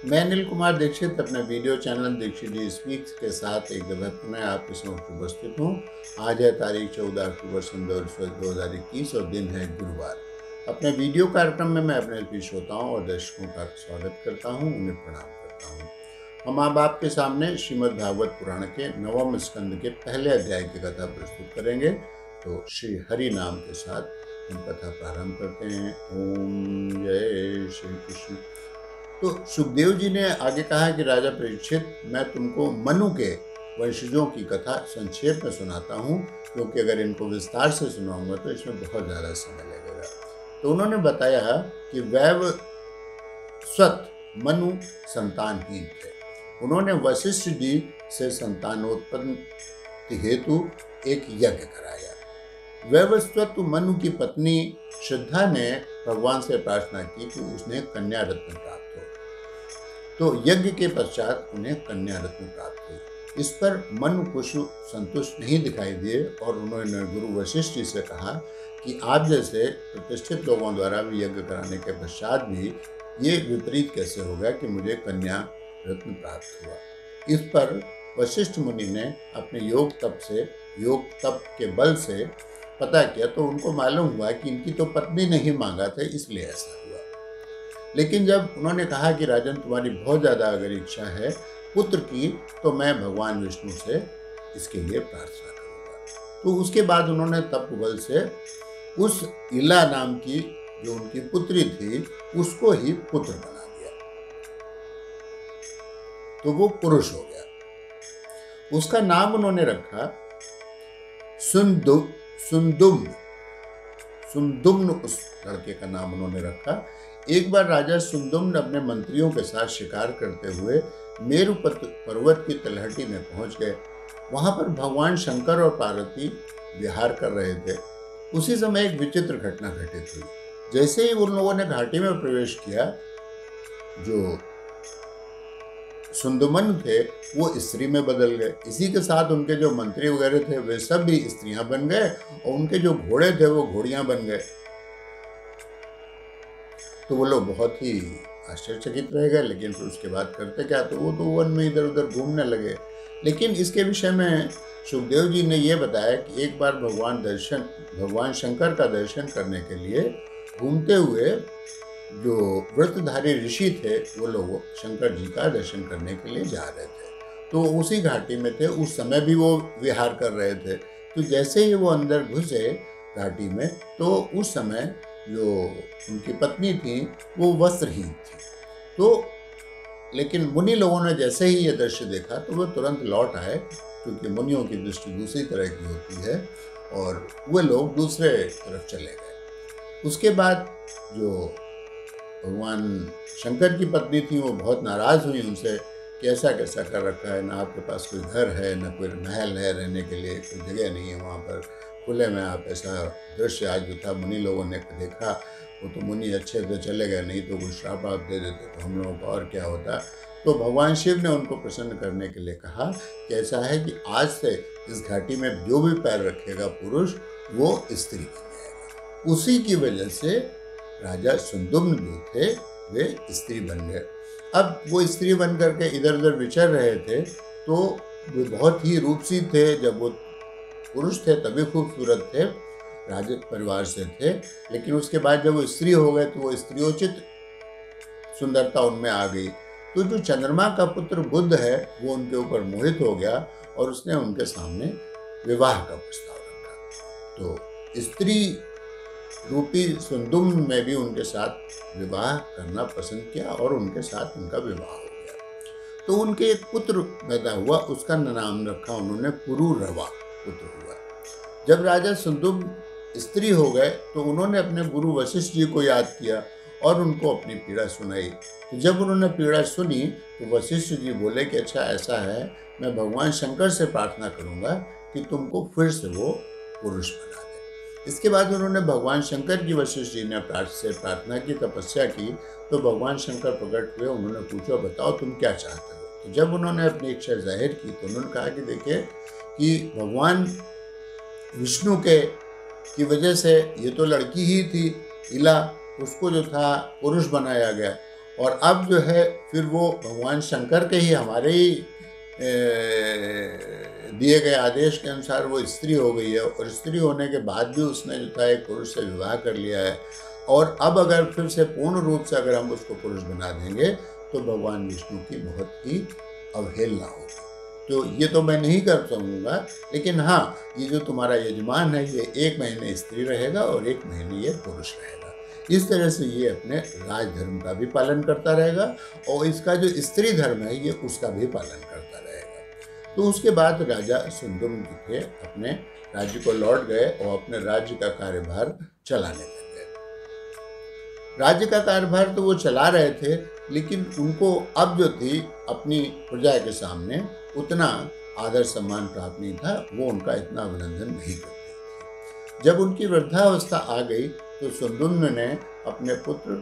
मैं अनिल कुमार दीक्षित अपने video channel Dixit जी speaks के साथ एक दफ़ा पुनः आपके समक्ष उपस्थित हूँ। आज है तारीख 14 अक्टूबर सन 2021 और दिन है गुरुवार। अपने वीडियो कार्यक्रम में मैं अपने श्रोताओं और दर्शकों का स्वागत करता हूँ, उन्हें प्रणाम करता हूँ। हम अब आपके सामने श्रीमद् भागवत पुराण के 9वें स्कंद के पहले अध्याय की कथा प्रस्तुत करेंगे। तो श्री हरि नाम के साथ हम कथा प्रारंभ करते हैं। ओम जय श्री कृष्ण। तो सुखदेव जी ने आगे कहा कि राजा परीक्षित, मैं तुमको मनु के वंशजों की कथा संक्षेप में सुनाता हूँ, क्योंकि अगर इनको विस्तार से सुनाऊंगा तो इसमें बहुत ज़्यादा समय लगेगा। तो उन्होंने बताया कि वैवस्वत मनु संतानहीन थे। उन्होंने वशिष्ठ जी से संतानोत्पत्ति हेतु एक यज्ञ कराया। वैवस्वत मनु की पत्नी श्रद्धा ने भगवान से प्रार्थना की कि उसने कन्या रत्न प्राप्त हो। तो यज्ञ के पश्चात उन्हें कन्या रत्न प्राप्त हुई। इस पर मनु कुछ संतुष्ट नहीं दिखाई दिए और उन्होंने गुरु वशिष्ठ जी से कहा कि आप जैसे प्रतिष्ठित लोगों द्वारा भी यज्ञ कराने के पश्चात भी ये विपरीत कैसे होगा कि मुझे कन्या रत्न प्राप्त हुआ। इस पर वशिष्ठ मुनि ने अपने योग तप के बल से पता किया, तो उनको मालूम हुआ कि इनकी तो पत्नी ने ही मांगा था, इसलिए ऐसा हुआ। लेकिन जब उन्होंने कहा कि राजन, तुम्हारी बहुत ज़्यादा अगर इच्छा है पुत्र की, तो मैं भगवान विष्णु से इसके लिए प्रार्थना करूँगा। तो उसके बाद उन्होंने तप बल से उस इला नाम की जो उनकी पुत्री थी उसको ही पुत्र बना दिया, तो वो पुरुष हो गया। उसका नाम उन्होंने रखा सुमदुम्न उस लड़के का नाम उन्होंने रखा। एक बार राजा सुमदुम्न अपने मंत्रियों के साथ शिकार करते हुए मेरु पर्वत की तलहटी में पहुंच गए। वहां पर भगवान शंकर और पार्वती विहार कर रहे थे। उसी समय एक विचित्र घटना घटित हुई। जैसे ही उन लोगों ने घाटी में प्रवेश किया, जो सुंदुमन थे वो स्त्री में बदल गए। इसी के साथ उनके जो मंत्री वगैरह थे वे सब भी स्त्रियां बन गए और उनके जो घोड़े थे वो घोड़ियां बन गए। तो वो लोग बहुत ही आश्चर्यचकित रह गए। लेकिन फिर उसके बाद करते क्या, तो वो तो वन में इधर उधर घूमने लगे। लेकिन इसके विषय में सुखदेव जी ने ये बताया कि एक बार भगवान शंकर का दर्शन करने के लिए घूमते हुए जो व्रतधारी ऋषि थे वो लोग शंकर जी का दर्शन करने के लिए जा रहे थे। तो उसी घाटी में थे, उस समय भी वो विहार कर रहे थे। तो जैसे ही वो अंदर घुसे घाटी में, तो उस समय जो उनकी पत्नी थी वो वस्त्रहीन थी। तो लेकिन मुनि लोगों ने जैसे ही ये दृश्य देखा तो वो तुरंत लौट आए, क्योंकि मुनियों की दृष्टि दूसरी तरह की होती है, और वे लोग दूसरे तरफ चले गए। उसके बाद जो भगवान शंकर की पत्नी थी वो बहुत नाराज़ हुई उनसे कि ऐसा कैसा कर रखा है, ना आपके पास कोई घर है, ना कोई महल है, रहने के लिए कोई जगह नहीं है वहाँ पर, खुले में आप ऐसा दृश्य आज जो था मुनि लोगों ने देखा। वो तो मुनि अच्छे से चले गए, नहीं तो कुछ श्राप आप दे देते तो हम लोगों को और क्या होता। तो भगवान शिव ने उनको प्रसन्न करने के लिए कहा कि ऐसा है कि आज से इस घाटी में जो भी पैर रखेगा पुरुष वो स्त्री बन जाएगा। उसी की वजह से राजा सुंदुम्न जो थे वे स्त्री बन गए। अब वो स्त्री बन करके इधर उधर विचर रहे थे, तो वे बहुत ही रूपसी थे। जब वो पुरुष थे तभी खूबसूरत थे, राज परिवार से थे। लेकिन उसके बाद जब वो स्त्री हो गए तो वो स्त्रियोचित सुंदरता उनमें आ गई। तो जो चंद्रमा का पुत्र बुध है वो उनके ऊपर मोहित हो गया और उसने उनके सामने विवाह का प्रस्ताव रखा। तो स्त्री रूपी सुंदुम्न में भी उनके साथ विवाह करना पसंद किया और उनके साथ उनका विवाह हो गया। तो उनके एक पुत्र पैदा हुआ, उसका नाम रखा उन्होंने पुरुरवा पुत्र हुआ। जब राजा सुंदुम्न स्त्री हो गए तो उन्होंने अपने गुरु वशिष्ठ जी को याद किया और उनको अपनी पीड़ा सुनाई। तो जब उन्होंने पीड़ा सुनी तो वशिष्ठ जी बोले कि अच्छा ऐसा है, मैं भगवान शंकर से प्रार्थना करूंगा कि तुमको फिर से वो पुरुष बना दे। इसके बाद उन्होंने भगवान शंकर की वशिष्ठ जी ने प्रार्थना की, तपस्या की। तो भगवान शंकर प्रकट हुए, उन्होंने पूछा बताओ तुम क्या चाहते हो। तो जब उन्होंने अपनी इच्छा जाहिर की तो उन्होंने कहा कि देखिए कि भगवान विष्णु की वजह से ये तो लड़की ही थी इला, उसको जो था पुरुष बनाया गया, और अब जो है फिर वो भगवान शंकर के ही हमारे ही दिए गए आदेश के अनुसार वो स्त्री हो गई है, और स्त्री होने के बाद भी उसने जो था एक पुरुष से विवाह कर लिया है। और अब अगर फिर से पूर्ण रूप से अगर हम उसको पुरुष बना देंगे तो भगवान विष्णु की बहुत ही अवहेलना होगी। तो ये तो मैं नहीं कर सकूँगा, लेकिन हाँ, ये जो तुम्हारा यजमान है ये 1 महीने स्त्री रहेगा और 1 महीने ये पुरुष रहेगा। इस तरह से ये अपने राजधर्म का भी पालन करता रहेगा, और इसका जो स्त्री धर्म है ये उसका भी पालन करता रहेगा। तो उसके बाद राजा सुनदुम थे अपने राज्य को लौट गए और अपने राज्य का कार्यभार चलाने लग गए। राज्य का कार्यभार तो वो चला रहे थे, लेकिन उनको अब जो थी अपनी प्रजा के सामने उतना आदर सम्मान प्राप्त नहीं था, वो उनका इतना अभिनंदन नहीं करते थे। जब उनकी वृद्धावस्था आ गई तो सुनदुम्न ने अपने पुत्र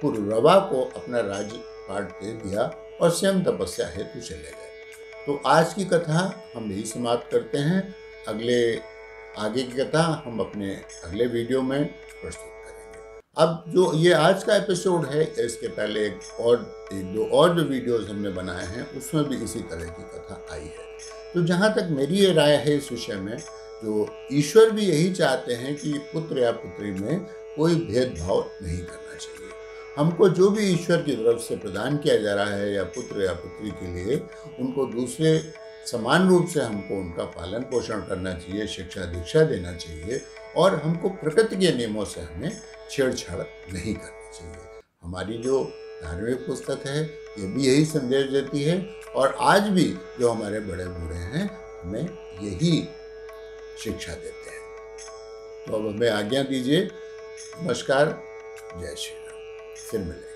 पुरुरवा को अपना राज्यपाट दे दिया और स्वयं तपस्या हेतु चले गए। तो आज की कथा हम यही समाप्त करते हैं। आगे की कथा हम अपने अगले वीडियो में प्रस्तुत करेंगे। अब जो ये आज का एपिसोड है, इसके पहले एक दो और जो वीडियोस हमने बनाए हैं उसमें भी इसी तरह की कथा आई है। तो जहाँ तक मेरी ये राय है इस विषय में, जो ईश्वर भी यही चाहते हैं कि पुत्र या पुत्री में कोई भेदभाव नहीं करना चाहिए। हमको जो भी ईश्वर की तरफ से प्रदान किया जा रहा है या पुत्र या पुत्री के लिए, उनको दूसरे समान रूप से हमको उनका पालन पोषण करना चाहिए, शिक्षा दीक्षा देना चाहिए, और हमको प्रकृति के नियमों से हमें छेड़छाड़ नहीं करनी चाहिए। हमारी जो धार्मिक पुस्तक है ये भी यही संदेश देती है, और आज भी जो हमारे बड़े बूढ़े हैं हमें यही शिक्षा देते हैं। तो अब हमें आज्ञा दीजिए। नमस्कार, जय श्री राम। फिर मिलेंगे।